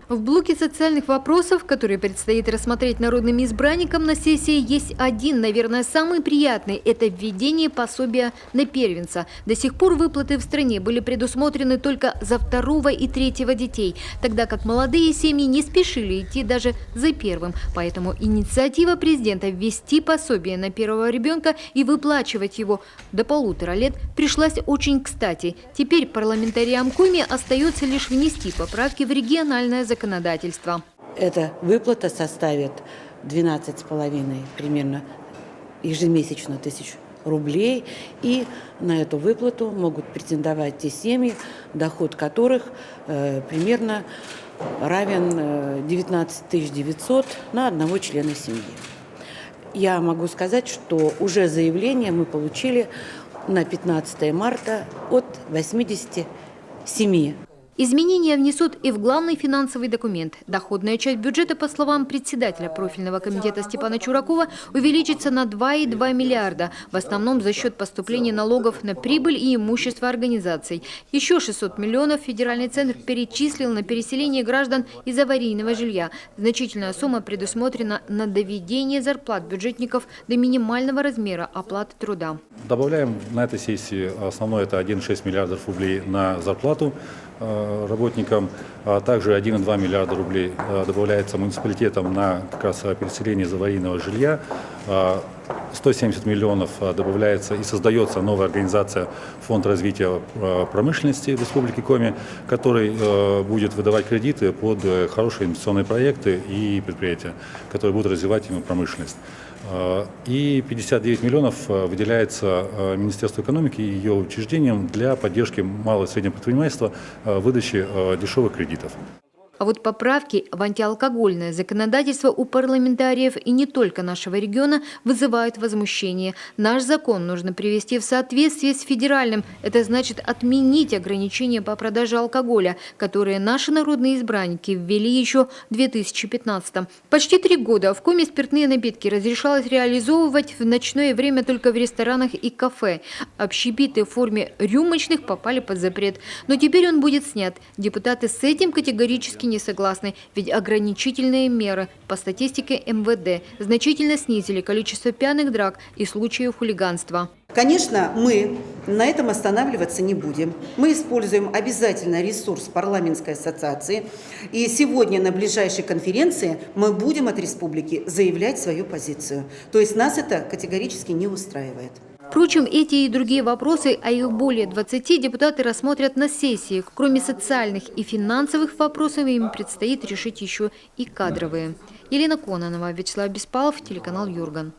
В блоке социальных вопросов, которые предстоит рассмотреть народным избранникам на сессии, есть один, наверное, самый приятный – это введение пособия на первенца. До сих пор выплаты в стране были предусмотрены только за второго и третьего детей, тогда как молодые семьи не спешили идти даже за первым. Поэтому инициатива президента ввести пособие на первого ребенка и выплачивать его до 1,5 лет пришлась очень кстати. Теперь парламентариям Коми остается лишь внести поправки в региональное законодательство. Эта выплата составит 12,5 примерно ежемесячно тысяч рублей. И на эту выплату могут претендовать те семьи, доход которых примерно равен 19 900 на одного члена семьи. Я могу сказать, что уже заявление мы получили на 15 марта от 87. Изменения внесут и в главный финансовый документ. Доходная часть бюджета, по словам председателя профильного комитета Степана Чуракова, увеличится на 2,2 миллиарда, в основном за счет поступления налогов на прибыль и имущество организаций. Еще 600 миллионов федеральный центр перечислил на переселение граждан из аварийного жилья. Значительная сумма предусмотрена на доведение зарплат бюджетников до минимального размера оплаты труда. Добавляем на этой сессии основное – это 1,6 миллиардов рублей на зарплату работникам, а также 1,2 миллиарда рублей добавляется муниципалитетам на как раз переселение из аварийного жилья. 170 миллионов добавляется и создается новая организация Фонд развития промышленности в Республике Коми, который будет выдавать кредиты под хорошие инвестиционные проекты и предприятия, которые будут развивать именно промышленность. И 59 миллионов выделяется Министерству экономики и ее учреждениям для поддержки малого и среднего предпринимательства выдачи дешевых кредитов. А вот поправки в антиалкогольное законодательство у парламентариев и не только нашего региона вызывают возмущение. Наш закон нужно привести в соответствие с федеральным. Это значит отменить ограничения по продаже алкоголя, которые наши народные избранники ввели еще в 2015-м. Почти 3 года в Коми спиртные напитки разрешалось реализовывать в ночное время только в ресторанах и кафе. Общепиты в форме рюмочных попали под запрет. Но теперь он будет снят. Депутаты с этим категорически не согласны, ведь ограничительные меры по статистике МВД значительно снизили количество пьяных драк и случаев хулиганства. Конечно, мы на этом останавливаться не будем. Мы используем обязательно ресурс парламентской ассоциации. И сегодня на ближайшей конференции мы будем от республики заявлять свою позицию. То есть нас это категорически не устраивает. Впрочем, эти и другие вопросы, а их более 20, депутаты рассмотрят на сессии. Кроме социальных и финансовых вопросов, им предстоит решить еще и кадровые. Елена Кононова, Вячеслав Беспалов, телеканал Юрган.